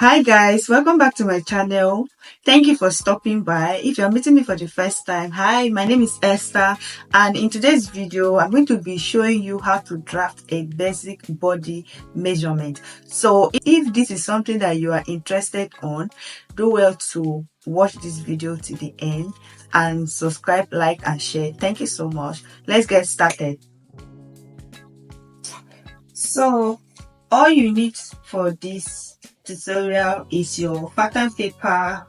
Hi guys, welcome back to my channel. Thank you for stopping by. If you're meeting me for the first time, hi, my name is Esther, and in today's video I'm going to be showing you how to draft a basic body measurement. So if this is something that you are interested on, do well to watch this video to the end and subscribe, like and share. Thank you so much. Let's get started. So all you need for this tutorial is your pattern paper,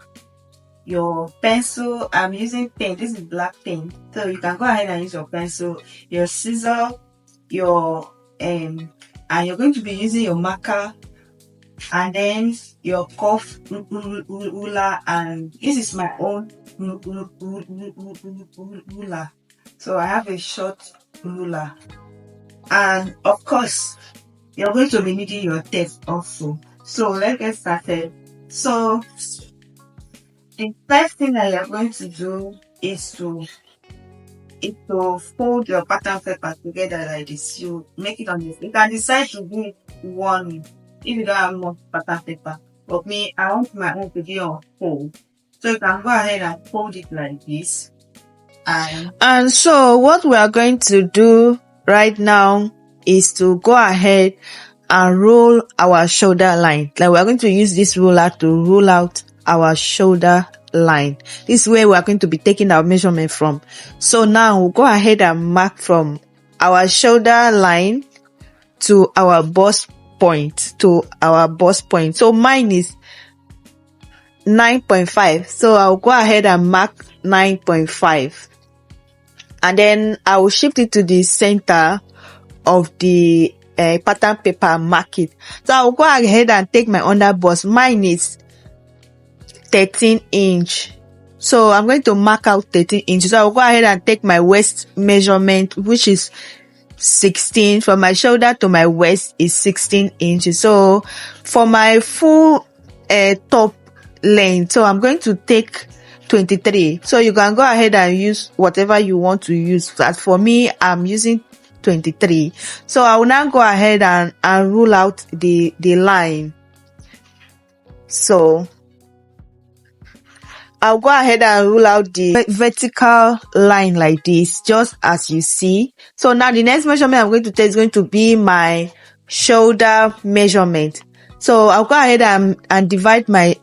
your pencil. I'm using pen. This is black pen, so you can go ahead and use your pencil, your scissor, your and you're going to be using your marker, and then your cuff ruler, and this is my own ruler. So I have a short ruler, and of course you're going to be needing your tape also. So let's get started. So the first thing that you're going to do is to fold your pattern paper together like this. You make it on this. You can decide to do it one if you don't have much pattern paper. But me, I want my own to be on fold. So you can go ahead and fold it like this. And so what we are going to do right now is to go ahead and roll our shoulder line. Like we're going to use this ruler to roll out our shoulder line. This is where we are going to be taking our measurement from. So now we'll go ahead and mark from our shoulder line to our bust point, So mine is 9.5. So I'll go ahead and mark 9.5. And then I will shift it to the center of the pattern paper, mark it. So I'll go ahead and take my under bust. Mine is 13 inch. So I'm going to mark out 13 inches. So I'll go ahead and take my waist measurement, which is 16. From my shoulder to my waist is 16 inches. So for my full top length, so I'm going to take 23. So you can go ahead and use whatever you want to use. As for me, I'm using 23. So I will now go ahead and rule out the line. So I'll go ahead and rule out the vertical line like this, just as you see. So now the next measurement I'm going to take is going to be my shoulder measurement. So I'll go ahead and divide my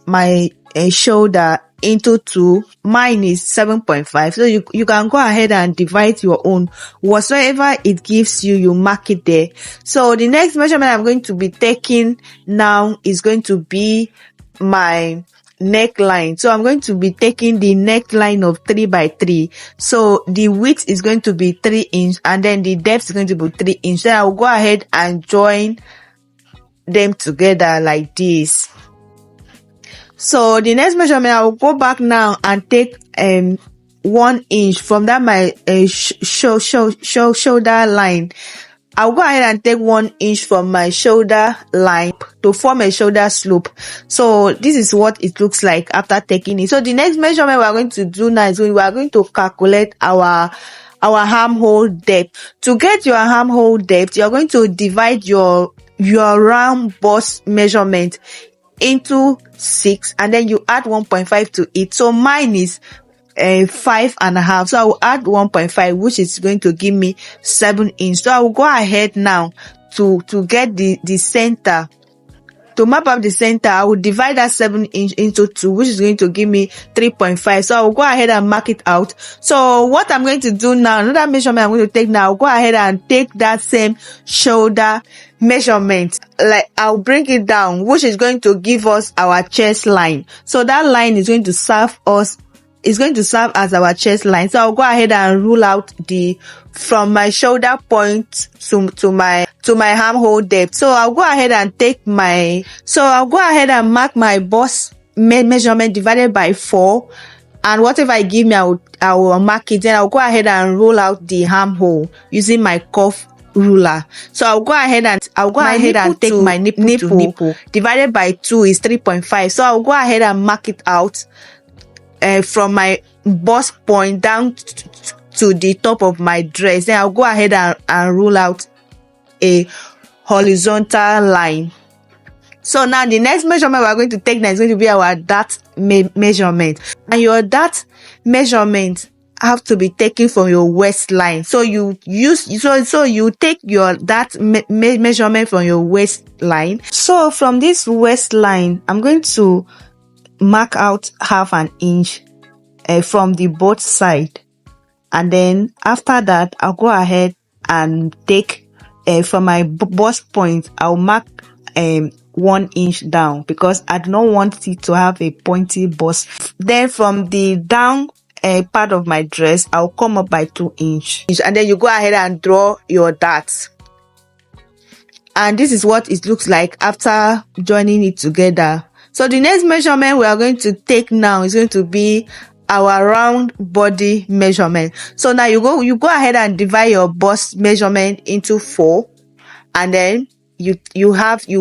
shoulder into two. Mine is 7.5. So you can go ahead and divide your own. Whatsoever it gives you, you mark it there. So the next measurement I'm going to be taking now is going to be my neckline. So I'm going to be taking the neckline of 3 by 3. So the width is going to be 3 inches and then the depth is going to be 3 inches. Then I'll go ahead and join them together like this. So the next measurement, I will go back now and take 1 inch from that my shoulder line. I'll go ahead and take 1 inch from my shoulder line to form a shoulder slope. So this is what it looks like after taking it. So the next measurement we are going to do now is we are going to calculate our armhole depth. To get your armhole depth, you're going to divide your round bust measurement into 6 and then you add 1.5 to it. So mine is 5.5. So I will add 1.5, which is going to give me 7 inches. So I will go ahead now to get the center. To map up the center, I will divide that 7 inch into 2, which is going to give me 3.5. So I will go ahead and mark it out. So what I'm going to do now, another measurement I'm going to take now, I'll go ahead and take that same shoulder measurement. Like I'll bring it down, which is going to give us our chest line. So that line is going to serve as our chest line. So I'll go ahead and rule out from my shoulder point to my armhole depth. So I'll go ahead and mark my bust measurement divided by 4, and whatever I give me, I will mark it. Then I'll go ahead and roll out the armhole using my cuff ruler. So I'll go ahead and take my nipple divided by 2 is 3.5. So I'll go ahead and mark it out from my bust point down to the top of my dress. Then I'll go ahead and rule out a horizontal line. So now the next measurement we're going to take now is going to be our dart measurement, and your dart measurement have to be taken from your waistline. So you take your dart measurement from your waistline. So from this waistline, I'm going to mark out half an inch from the both side, and then after that I'll go ahead and take from my bust point, I'll mark 1 inch down because I do not want it to have a pointy bust. Then from the down part of my dress, I'll come up by 2 inches, and then you go ahead and draw your darts. And this is what it looks like after joining it together. So the next measurement we are going to take now is going to be our round body measurement. So now you go ahead and divide your bust measurement into 4, and then you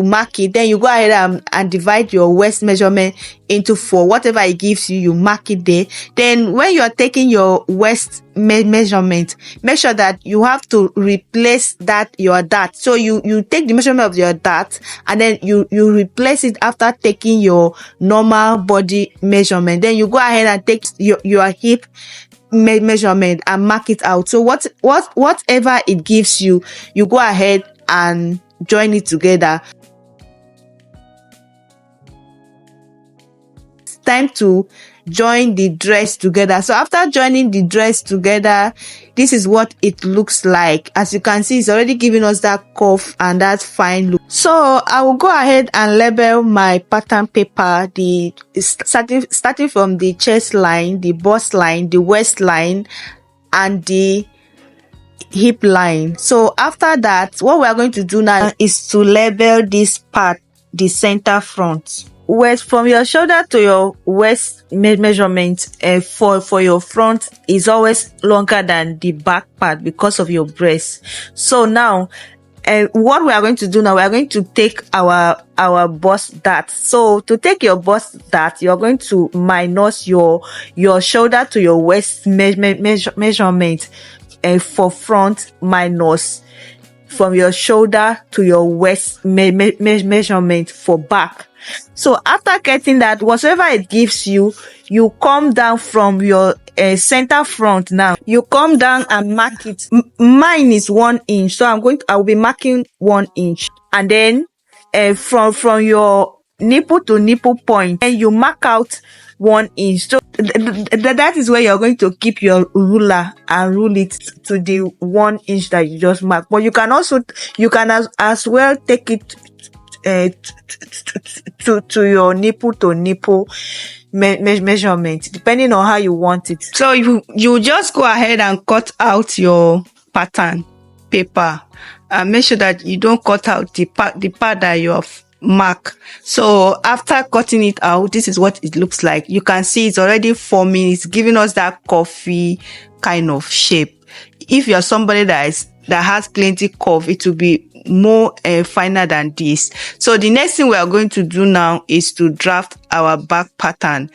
mark it. Then you go ahead and divide your waist measurement into 4. Whatever it gives you, you mark it there. Then when you are taking your waist measurement, make sure that you have to replace your dart. So you take the measurement of your dart, and then you replace it after taking your normal body measurement. Then you go ahead and take your hip measurement and mark it out. So whatever it gives you, you go ahead and join it together. It's time to join the dress together. So after joining the dress together, this is what it looks like. As you can see, it's already giving us that curve and that fine look. So I will go ahead and label my pattern paper, starting from the chest line, the bust line, the waist line, and the hip line. So after that, what we are going to do now is to label this part, the center front. Waist, from your shoulder to your waist measurement for your front is always longer than the back part because of your breast. So now what we are going to do now, we are going to take our bust dart. So to take your bust dart, you're going to minus your shoulder to your waist measurement for front, minus from your shoulder to your waist measurement for back. So after getting that, whatever it gives you, you come down from your center front. Now you come down and mark it. Mine is 1 inch, so I will be marking 1 inch, and then from your nipple to nipple point, and you mark out 1 inch. So that is where you're going to keep your ruler and rule it to the 1 inch that you just marked. But you can as well take it to your nipple to nipple measurement, depending on how you want it. So you just go ahead and cut out your pattern paper and make sure that you don't cut out the part that you have mark. So after cutting it out, this is what it looks like. You can see it's already forming. It's giving us that coffee kind of shape. If you're somebody that has plenty curve, it will be more finer than this. So the next thing we are going to do now is to draft our back pattern.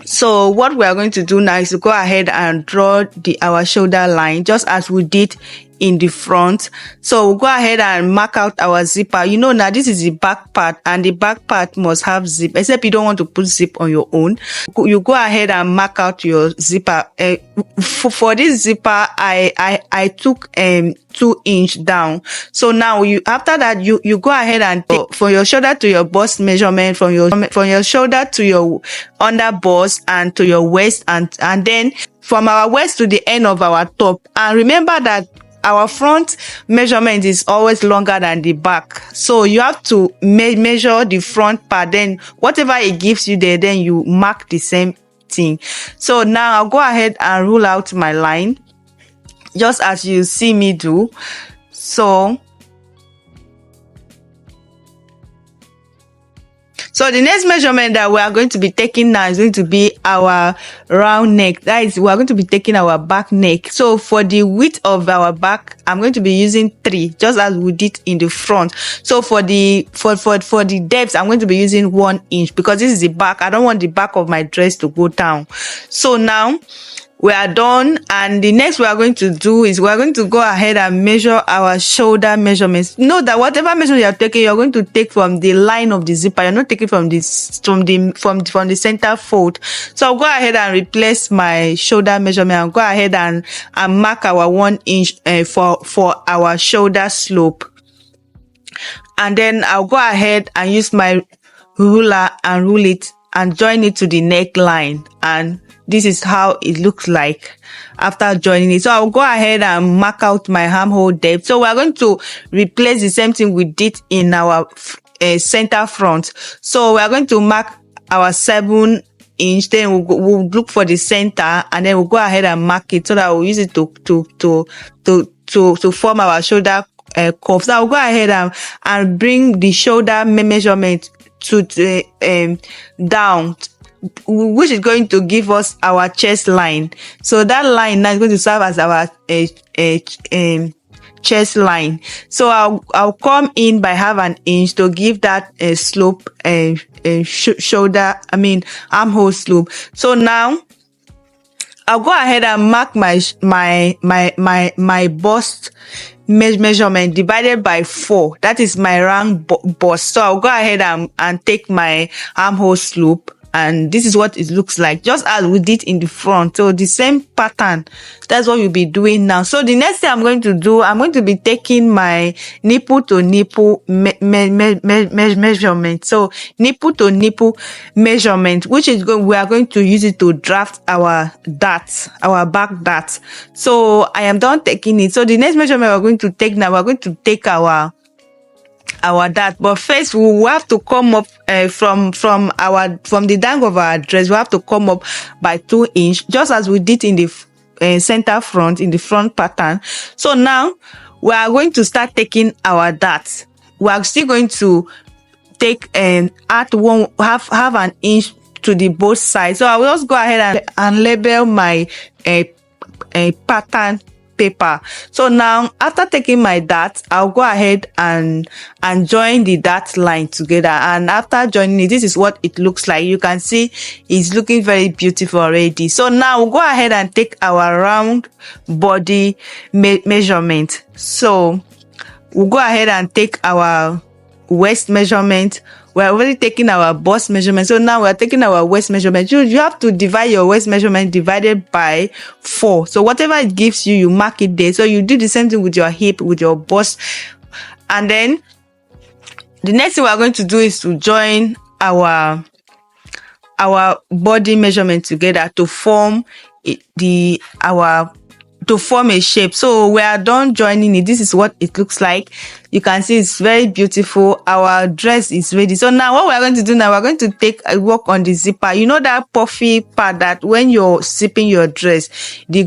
So what we are going to do now is to go ahead and draw our shoulder line just as we did in the front. So we'll go ahead and mark out our zipper. You know, now this is the back part, and the back part must have zip, except you don't want to put zip on your own. You go ahead and mark out your zipper. For this zipper, I took 2 inch down. So now after that you go ahead and take from your shoulder to your bust measurement, from your shoulder to your under bust and to your waist, and then from our waist to the end of our top. And remember that our front measurement is always longer than the back. So you have to measure the front part, then whatever it gives you there, then you mark the same thing. So now I'll go ahead and rule out my line, just as you see me do. So the next measurement that we are going to be taking now is going to be our round neck. That is, we are going to be taking our back neck. So for the width of our back, I'm going to be using 3, just as we did in the front. So for the depth, I'm going to be using 1 inch because this is the back. I don't want the back of my dress to go down. So now we are done, and the next we are going to do is we are going to go ahead and measure our shoulder measurements. Note that whatever measurement you are taking, you are going to take from the line of the zipper. You're not taking from the center fold. So I'll go ahead and replace my shoulder measurement. I'll go ahead and mark our 1 inch for our shoulder slope, and then I'll go ahead and use my ruler and rule it and join it to the neckline, and this is how it looks like after joining it. So I'll go ahead and mark out my armhole depth. So we're going to replace the same thing we did in our center front. So we're going to mark our 7 inch, then we'll look for the center, and then we'll go ahead and mark it so that we'll use it to form our shoulder curve. So I'll go ahead and bring the shoulder measurement to down, which is going to give us our chest line. So that line now is going to serve as our chest line. So I'll come in by 1/2 inch to give that slope shoulder, armhole slope. So now I'll go ahead and mark my bust measurement divided by 4. That is my round bust. So I'll go ahead and take my armhole slope, and this is what it looks like, just as we did in the front. So the same pattern, that's what we'll be doing now. So the next thing I'm going to do, I'm going to be taking my nipple to nipple measurement. So nipple to nipple measurement, which is we are going to use it to draft our darts, our back darts. So I am done taking it. So the next measurement we're going to take now, we're going to take our dart, but first we will have to come up from the dangle of our dress. We have to come up by 2 inch, just as we did in the center front, in the front pattern. So now we are going to start taking our darts. We are still going to take add half an inch to the both sides. So I will just go ahead and label my pattern paper. So now after taking my dart, I'll go ahead and join the dart line together, and after joining it, this is what it looks like. You can see it's looking very beautiful already. So now we'll go ahead and take our round body measurement. So we'll go ahead and take our waist measurement. We're already taking our bust measurement. So now we're taking our waist measurement. You have to divide your waist measurement divided by 4. So whatever it gives you, you mark it there. So you do the same thing with your hip, with your bust. And then the next thing we're going to do is to join our body measurement together to form to form a shape. So we are done joining it. This is what it looks like. You can see it's very beautiful. Our dress is ready. So now what we're going to do now, we're going to take a work on the zipper. You know that puffy part that when you're zipping your dress, the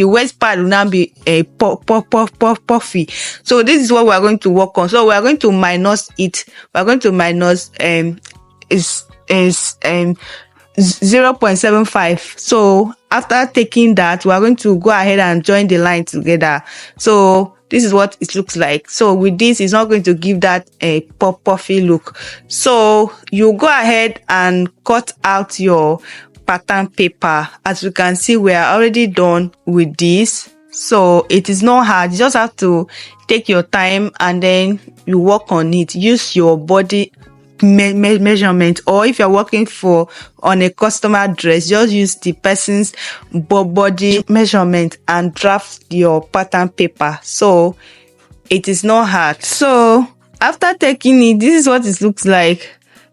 waist part will now be a puffy. So this is what we're going to work on. So we're going to minus it. We're going to minus 0.75. So after taking that, we are going to go ahead and join the line together. So this is what it looks like. So with this, it's not going to give that a puffy look. So you go ahead and cut out your pattern paper. As you can see, we are already done with this. So it is not hard. You just have to take your time and then you work on it. Use your body measurement, or if you're working on a customer dress, just use the person's body measurement and draft your pattern paper. So it is not hard. So after taking it, this is what it looks like.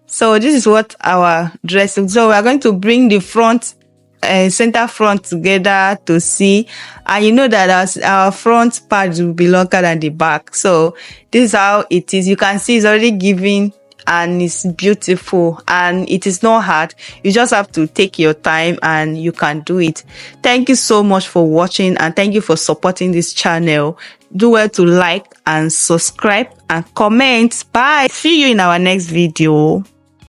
So this is what our dress looks. So we are going to bring the front center front together to see, and you know that our front part will be longer than the back. So this is how it is. You can see it's already giving and it's beautiful, and it is not hard. You just have to take your time and you can do it. Thank you so much for watching, and thank you for supporting this channel. Do well to like and subscribe and comment. Bye. See you in our next video.